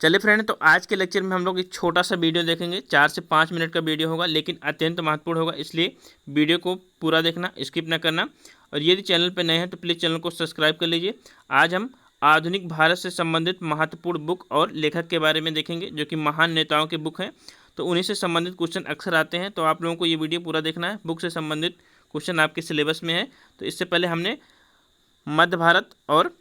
चलिए फ्रेंड, तो आज के लेक्चर में हम लोग एक छोटा सा वीडियो देखेंगे। 4 से 5 मिनट का वीडियो होगा, लेकिन अत्यंत महत्वपूर्ण होगा, इसलिए वीडियो को पूरा देखना, स्किप ना करना। और यदि चैनल पर नए हैं तो प्लीज़ चैनल को सब्सक्राइब कर लीजिए। आज हम आधुनिक भारत से संबंधित महत्वपूर्ण बुक और लेखक के बारे में देखेंगे, जो कि महान नेताओं के बुक हैं। तो उन्हीं से संबंधित क्वेश्चन अक्सर आते हैं, तो आप लोगों को ये वीडियो पूरा देखना है। बुक से संबंधित क्वेश्चन आपके सिलेबस में है। तो इससे पहले हमने मध्य भारत और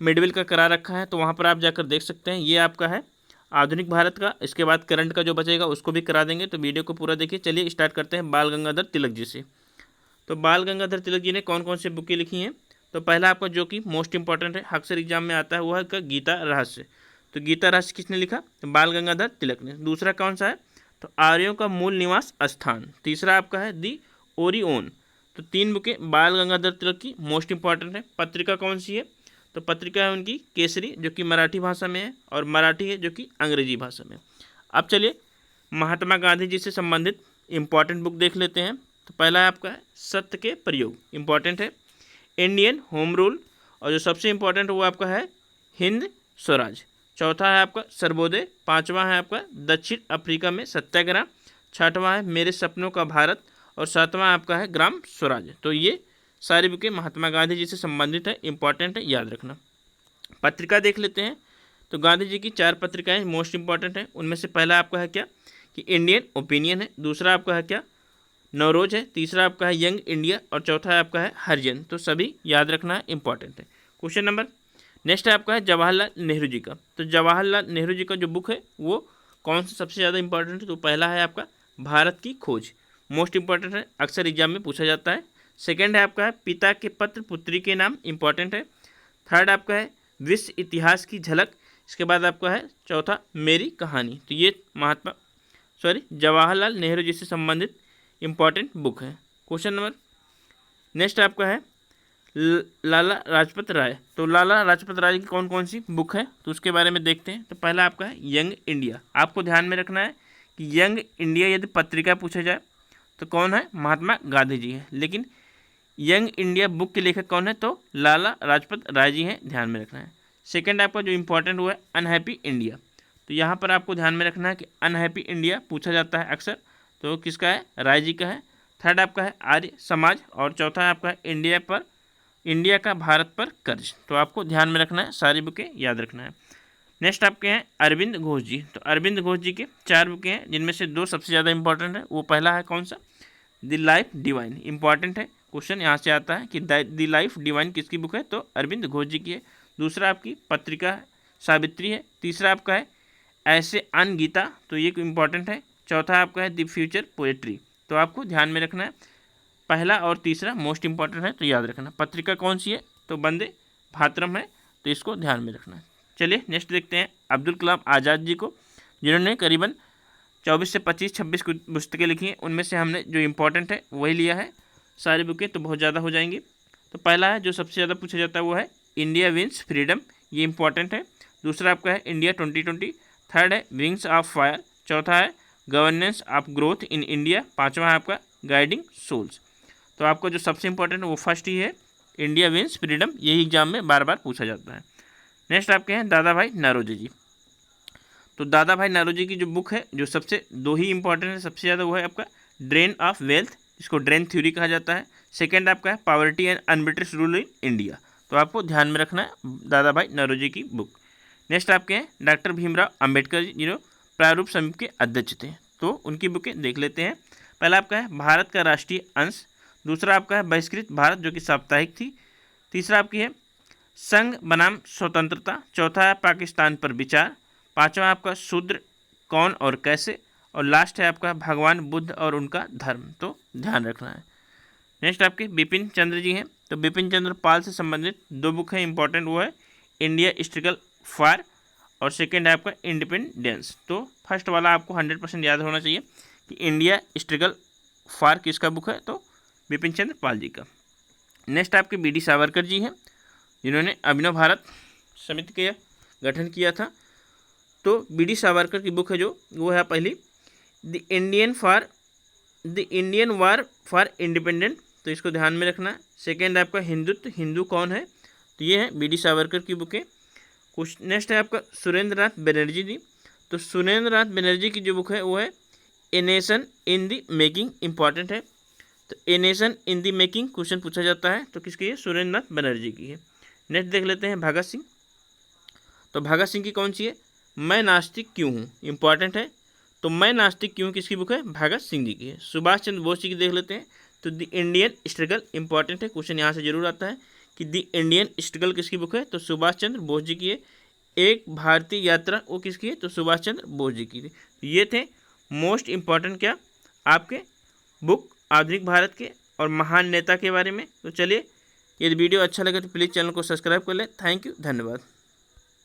मिडविल का करा रखा है, तो वहाँ पर आप जाकर देख सकते हैं। ये आपका है आधुनिक भारत का। इसके बाद करंट का जो बचेगा उसको भी करा देंगे, तो वीडियो को पूरा देखिए। चलिए स्टार्ट करते हैं बाल गंगाधर तिलक जी से। तो बाल गंगाधर तिलक जी ने कौन कौन सी बुकें लिखी हैं? तो पहला आपका जो कि मोस्ट इंपॉर्टेंट है, अक्सर एग्जाम में आता है, वो है गीता रहस्य। तो गीता रहस्य किसने लिखा? तो बाल गंगाधर तिलक ने। दूसरा कौन सा है? तो आर्यों का मूल निवास स्थान। तीसरा आपका है दी ओरिओन। तो 3 बुकें बाल गंगाधर तिलक की मोस्ट इंपॉर्टेंट है। पत्रिका कौन सी है? तो पत्रिका है उनकी केसरी, जो कि मराठी भाषा में है, और मराठी है जो कि अंग्रेजी भाषा में। अब चलिए महात्मा गांधी जी से संबंधित इम्पॉर्टेंट बुक देख लेते हैं। तो पहला है आपका है सत्य के प्रयोग, इम्पॉर्टेंट है। इंडियन होम रूल, और जो सबसे इम्पॉर्टेंट वो आपका है हिंद स्वराज। चौथा है आपका सर्वोदय। पांचवा है आपका दक्षिण अफ्रीका में सत्याग्रह। छठवां है मेरे सपनों का भारत, और सातवां आपका है ग्राम स्वराज। तो ये सारी बुकें महात्मा गांधी जी से संबंधित है, इंपॉर्टेंट है, याद रखना। पत्रिका देख लेते हैं। तो गांधी जी की 4 पत्रिकाएं मोस्ट इंपॉर्टेंट है। उनमें से पहला आपका है क्या कि इंडियन ओपिनियन है। दूसरा आपका है क्या नवरोज है। तीसरा आपका है यंग इंडिया, और चौथा है आपका है हरिजन। तो सभी याद रखना है, इंपॉर्टेंट है। क्वेश्चन नंबर नेक्स्ट है आपका है जवाहरलाल नेहरू जी का। तो जवाहरलाल नेहरू जी का जो बुक है वो कौन सा सबसे ज़्यादा इंपॉर्टेंट है? तो पहला है आपका भारत की खोज, मोस्ट इंपॉर्टेंट है, अक्सर एग्जाम में पूछा जाता है। सेकेंड है आपका है पिता के पत्र पुत्री के नाम, इंपॉर्टेंट है। थर्ड आपका है विश्व इतिहास की झलक। इसके बाद आपका है चौथा मेरी कहानी। तो ये जवाहरलाल नेहरू जी से संबंधित इंपॉर्टेंट बुक है। क्वेश्चन नंबर नेक्स्ट आपका है लाला लाजपत राय। तो लाला लाजपत राय की कौन कौन सी बुक है, तो उसके बारे में देखते हैं। तो पहला आपका है यंग इंडिया। आपको ध्यान में रखना है कि यंग इंडिया यदि पत्रिका पूछा जाए तो कौन है? महात्मा गांधी जी है। लेकिन यंग इंडिया बुक के लेखक कौन है? तो लाला लाजपत राय जी हैं, ध्यान में रखना है। सेकंड आपका जो इंपॉर्टेंट हुआ है अनहैप्पी इंडिया। तो यहाँ पर आपको ध्यान में रखना है कि अनहैप्पी इंडिया पूछा जाता है अक्सर, तो किसका है? राय जी का है। थर्ड आपका है आर्य समाज, और चौथा है आपका है इंडिया का भारत पर कर्ज। तो आपको ध्यान में रखना है, सारी बुकें याद रखना है। नेक्स्ट आपके हैं अरविंद घोष जी। तो अरविंद घोष जी के 4 बुकें हैं, जिनमें से 2 सबसे ज़्यादा इंपॉर्टेंट है। वो पहला है कौन सा? द लाइफ डिवाइन, इंपॉर्टेंट है। क्वेश्चन यहाँ से आता है कि द लाइफ डिवाइन किसकी बुक है? तो अरविंद घोष जी की है। दूसरा आपकी पत्रिका सावित्री है। तीसरा आपका है ऐसे अन गीता, तो ये इंपॉर्टेंट है। चौथा आपका है द फ्यूचर पोएट्री। तो आपको ध्यान में रखना है, पहला और तीसरा मोस्ट इंपॉर्टेंट है, तो याद रखना। पत्रिका कौन सी है? तो वंदे भारतम है, तो इसको ध्यान में रखना है। चलिए नेक्स्ट देखते हैं अब्दुल कलाम आज़ाद जी को, जिन्होंने करीबन 24 से 26 पुस्तकें लिखी हैं। उनमें से हमने जो इंपॉर्टेंट है वही लिया है। सारी बुकें तो बहुत ज़्यादा हो जाएंगी। तो पहला है जो सबसे ज़्यादा पूछा जाता है वो है इंडिया विंस फ्रीडम, ये इंपॉर्टेंट है। दूसरा आपका है इंडिया 2020। थर्ड है विंग्स ऑफ फायर। चौथा है governance of growth in India. पाँचवा है आपका गाइडिंग सोल्स। तो आपको जो सबसे इंपॉर्टेंट है वो फर्स्ट ही है, इंडिया विंस फ्रीडम, यही एग्जाम में बार बार पूछा जाता है। नेक्स्ट आपके हैं दादा भाई नौरोजी जी। तो दादा भाई नौरोजी की जो बुक है, जो सबसे 2 ही इंपॉर्टेंट है सबसे ज़्यादा, वो है आपका ड्रेन ऑफ वेल्थ, जिसको ड्रेन थ्योरी कहा जाता है। सेकेंड आपका है poverty and un-British rule in India. तो आपको ध्यान में रखना है दादा भाई नौरोजी की बुक। नेक्स्ट आपके हैं डॉक्टर भीमराव अंबेडकर जी, जिन्होंने प्रारूप समिति के अध्यक्ष थे। तो उनकी बुकें देख लेते हैं। पहला आपका है भारत का राष्ट्रीय अंश। दूसरा आपका है बहिष्कृत भारत, जो कि साप्ताहिक थी। तीसरा आपकी है संघ बनाम स्वतंत्रता। चौथा है पाकिस्तान पर विचार। पांचवा आपका शूद्र कौन और कैसे, और लास्ट है आपका भगवान बुद्ध और उनका धर्म। तो ध्यान रखना है। नेक्स्ट आपके बिपिन चंद्र जी हैं। तो बिपिन चंद्र पाल से संबंधित 2 बुक हैं इंपॉर्टेंट, वो है इंडिया स्ट्रगल फॉर, और सेकेंड है आपका इंडिपेंडेंस। तो फर्स्ट वाला आपको 100% याद होना चाहिए कि इंडिया स्ट्रगल फॉर किसका बुक है? तो बिपिन चंद्र पाल जी का। नेक्स्ट आपके बी डी सावरकर जी हैं, जिन्होंने अभिनव भारत समिति का गठन किया था। तो बी डी सावरकर की बुक है जो, वो है पहली the Indian war for independent. तो इसको ध्यान में रखना। सेकेंड आपका हिंदुत्व, हिंदू कौन है? तो ये है बी डी सावरकर की बुकें। नेक्स्ट है आपका सुरेंद्र नाथ बनर्जी जी। तो सुरेंद्र नाथ बनर्जी की जो बुक है वो है a nation in the making, important है। तो a nation in the making question पूछा जाता है, तो किसकी है? सुरेंद्र नाथ बनर्जी की है। नेक्स्ट देख लेते हैं भगत सिंह। तो भगत सिंह की कौन सी है? मैं नास्तिक क्यों हूँ, इंपॉर्टेंट है। तो मैं नास्तिक क्यों किसकी बुक है? भगत सिंह जी की है। सुभाष चंद्र बोस जी की देख लेते हैं। तो द इंडियन स्ट्रगल, इंपॉर्टेंट है, क्वेश्चन यहाँ से जरूर आता है कि द इंडियन स्ट्रगल किसकी बुक है? तो सुभाष चंद्र बोस जी की है। एक भारतीय यात्रा, वो किसकी है? तो सुभाष चंद्र बोस जी की थी। ये थे मोस्ट इंपॉर्टेंट क्या आपके बुक आधुनिक भारत के और महान नेता के बारे में। तो चलिए, यदि वीडियो अच्छा लगे तो प्लीज़ चैनल को सब्सक्राइब कर लें। थैंक यू, धन्यवाद।